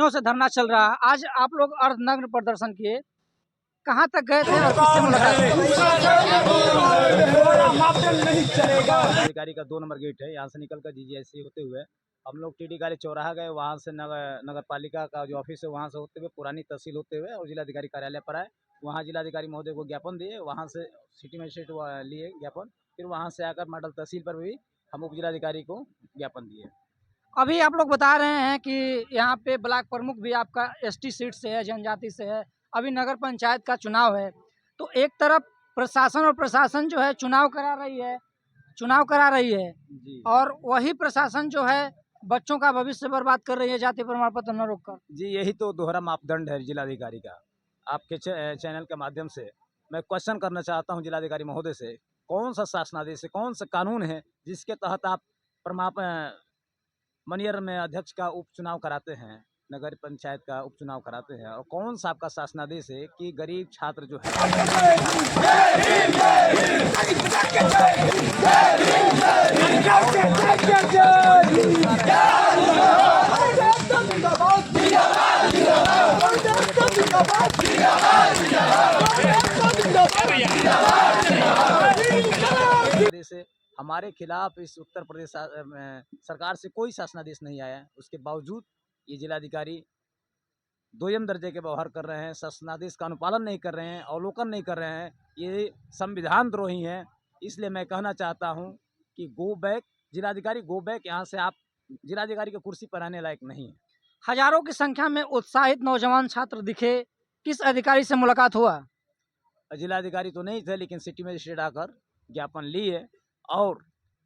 दिनों से धरना चल रहा है। आज आप लोग अर्धनग्न प्रदर्शन किए, कहाँ तक गए थे और किससे मुलाकात की? अधिकारी का 2 नंबर गेट है, यहाँ से निकलकर जीजीएससी होते हुए हम लोग टीडी गाली चौराहा गए, वहाँ से नगर पालिका का जो ऑफिस है वहाँ से होते हुए पुरानी तहसील होते हुए और जिलाधिकारी कार्यालय पर आए। वहाँ जिलाधिकारी महोदय को ज्ञापन दिए, वहाँ से सिटी मजिस्ट्रेट लिए ज्ञापन, फिर वहाँ से आकर मॉडल तहसील पर भी हम उप जिलाधिकारी को ज्ञापन दिए। अभी आप लोग बता रहे हैं कि यहाँ पे ब्लॉक प्रमुख भी आपका एसटी सीट से है, जनजाति से है। अभी नगर पंचायत का चुनाव है, तो एक तरफ प्रशासन जो है चुनाव करा रही है जी और वही प्रशासन जो है बच्चों का भविष्य बर्बाद कर रही है जाति प्रमाण पत्र न रोककर। जी, यही तो दोहरा मापदंड है जिलाधिकारी का। आपके चैनल के माध्यम से मैं क्वेश्चन करना चाहता हूँ जिलाधिकारी महोदय से, कौन सा शासनादेश है, कौन सा कानून है जिसके तहत आप मनियर में अध्यक्ष का उपचुनाव कराते हैं, नगर पंचायत का उपचुनाव कराते हैं, और कौन सा आपका शासनादेश है कि गरीब छात्र जो है से हमारे खिलाफ इस उत्तर प्रदेश सरकार से कोई शासनादेश नहीं आया है। उसके बावजूद ये जिलाधिकारी दोयम दर्जे के व्यवहार कर रहे हैं, शासनादेश का अनुपालन नहीं कर रहे हैं, अवलोकन नहीं कर रहे हैं, ये संविधान द्रोही हैं। इसलिए मैं कहना चाहता हूं कि गो बैक जिलाधिकारी, गो बैक, यहाँ से आप जिलाधिकारी की कुर्सी पर आने लायक नहीं है। हजारों की संख्या में उत्साहित नौजवान छात्र दिखे, किस अधिकारी से मुलाकात हुआ? जिलाधिकारी तो नहीं थे, लेकिन सिटी मजिस्ट्रेट आकर ज्ञापन लिए। और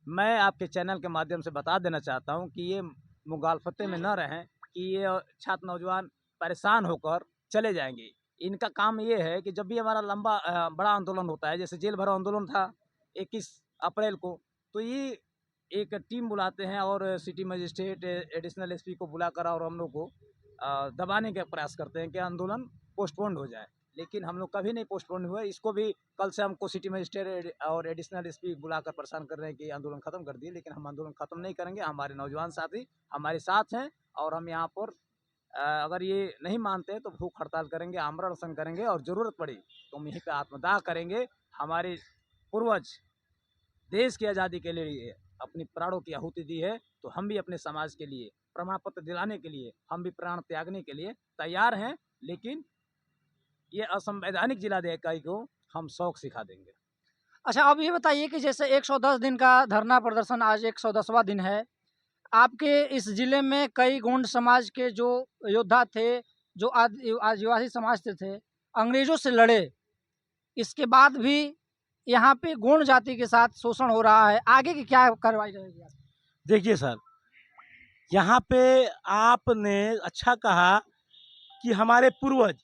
मैं आपके चैनल के माध्यम से बता देना चाहता हूं कि ये मुगालफते में न रहें कि ये छात्र नौजवान परेशान होकर चले जाएंगे। इनका काम ये है कि जब भी हमारा लंबा बड़ा आंदोलन होता है, जैसे जेल भरो आंदोलन था 21 अप्रैल को, तो ये एक टीम बुलाते हैं और सिटी मजिस्ट्रेट एडिशनल एसपी को बुलाकर और हम लोग को दबाने का प्रयास करते हैं कि आंदोलन पोस्टपोन्ड हो जाए, लेकिन हम लोग कभी नहीं पोस्टपोन हुए। इसको भी कल से हमको सिटी मजिस्ट्रेट और एडिशनल एसपी बुलाकर परेशान कर रहे हैं कि आंदोलन खत्म कर दिए, लेकिन हम आंदोलन खत्म नहीं करेंगे। हमारे नौजवान साथी हमारे साथ हैं और हम यहाँ पर अगर ये नहीं मानते हैं तो भूख हड़ताल करेंगे, आमरण अनशन करेंगे और ज़रूरत पड़ी तो हम यहीं पर आत्मदाह करेंगे। हमारे पूर्वज देश की आज़ादी के लिए अपनी प्राणों की आहुति दी है, तो हम भी अपने समाज के लिए प्रमाण पत्र दिलाने के लिए हम भी प्राण त्यागने के लिए तैयार हैं। लेकिन ये असंवैधानिक जिलाधिकारी को हम शौक सिखा देंगे। अच्छा, अब ये बताइए कि जैसे 110 दिन का धरना प्रदर्शन, आज 110वां दिन है। आपके इस जिले में कई गोंड समाज के जो योद्धा थे, जो आदिवासी समाज से थे, अंग्रेजों से लड़े, इसके बाद भी यहाँ पे गोंड जाति के साथ शोषण हो रहा है। आगे की क्या कार्रवाई रहेगी? देखिए सर, यहाँ पे आपने अच्छा कहा कि हमारे पूर्वज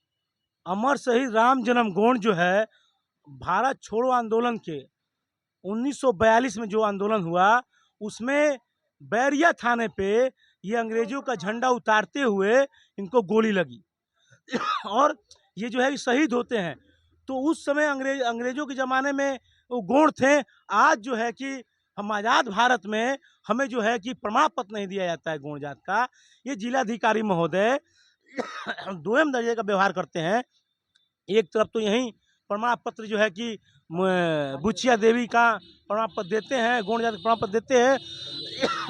अमर शहीद राम जन्म गोंड जो है, भारत छोड़ो आंदोलन के 1942 में जो आंदोलन हुआ, उसमें बैरिया थाने पे ये अंग्रेजों का झंडा उतारते हुए इनको गोली लगी और ये जो है शहीद होते हैं। तो उस समय अंग्रेजों के ज़माने में वो गोंड थे। आज जो है कि हम आज़ाद भारत में हमें जो है कि प्रमाण पत्र नहीं दिया जाता है गोंड जात का। ये जिलाधिकारी महोदय दोयम दर्जे का व्यवहार करते हैं। एक तरफ तो यही प्रमाण पत्र जो है कि बुचिया देवी का प्रमाण पत्र देते हैं, गोंड जाति प्रमाण पत्र देते हैं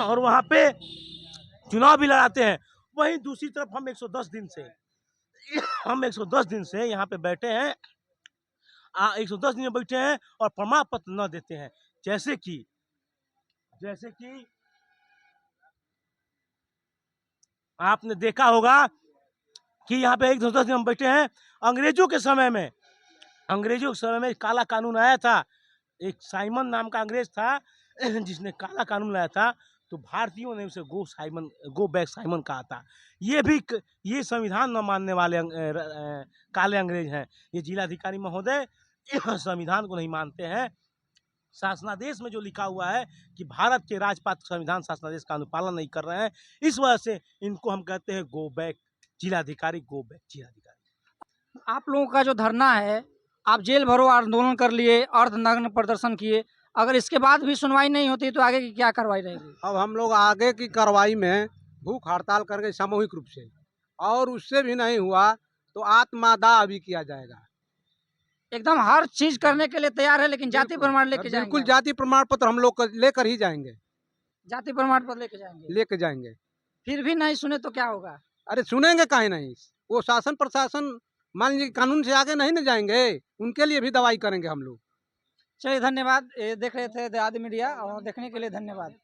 और वहाँ पे चुनाव भी लड़ाते हैं। वहीं दूसरी तरफ हम 110 दिन से यहाँ पे बैठे हैं, 110 दिन में बैठे हैं और प्रमाण पत्र न देते हैं। जैसे कि आपने देखा होगा कि यहाँ पे 110 दिन हम बैठे हैं। अंग्रेजों के समय में काला कानून आया था। एक साइमन नाम का अंग्रेज था जिसने काला कानून लाया था, तो भारतीयों ने उसे गो बैक साइमन कहा था। ये संविधान न मानने वाले काले अंग्रेज हैं। ये जिलाधिकारी महोदय संविधान को नहीं मानते हैं। शासनादेश में जो लिखा हुआ है कि भारत के राजपात्र संविधान शासनादेश का अनुपालन नहीं कर रहे हैं, इस वजह से इनको हम कहते हैं गो बैक जिलाधिकारी, गो बैक जिलाधिकारी। आप लोगों का जो धरना है, आप जेल भरो आंदोलन कर लिए, अर्धनग्न प्रदर्शन किए, अगर इसके बाद भी सुनवाई नहीं होती तो आगे की क्या कार्रवाई रहेगी? अब हम लोग आगे की कार्रवाई में भूख हड़ताल करके सामूहिक रूप से और उससे भी नहीं हुआ तो आत्मदाह भी किया जाएगा। एकदम हर चीज करने के लिए तैयार है, लेकिन जाति बिल्कुल, प्रमाण लेके जाएंगे बिल्कुल आप? जाति प्रमाण पत्र हम लोग लेकर ही जाएंगे, जाति प्रमाण पत्र लेके जाएंगे, लेके जाएंगे। फिर भी नहीं सुने तो क्या होगा? अरे सुनेंगे काहे नहीं, वो शासन प्रशासन मान लीजिए कानून से आगे नहीं न जाएंगे, उनके लिए भी दवाई करेंगे हम लोग। चलिए धन्यवाद। ये देख रहे थे द आदि मीडिया, और देखने के लिए धन्यवाद।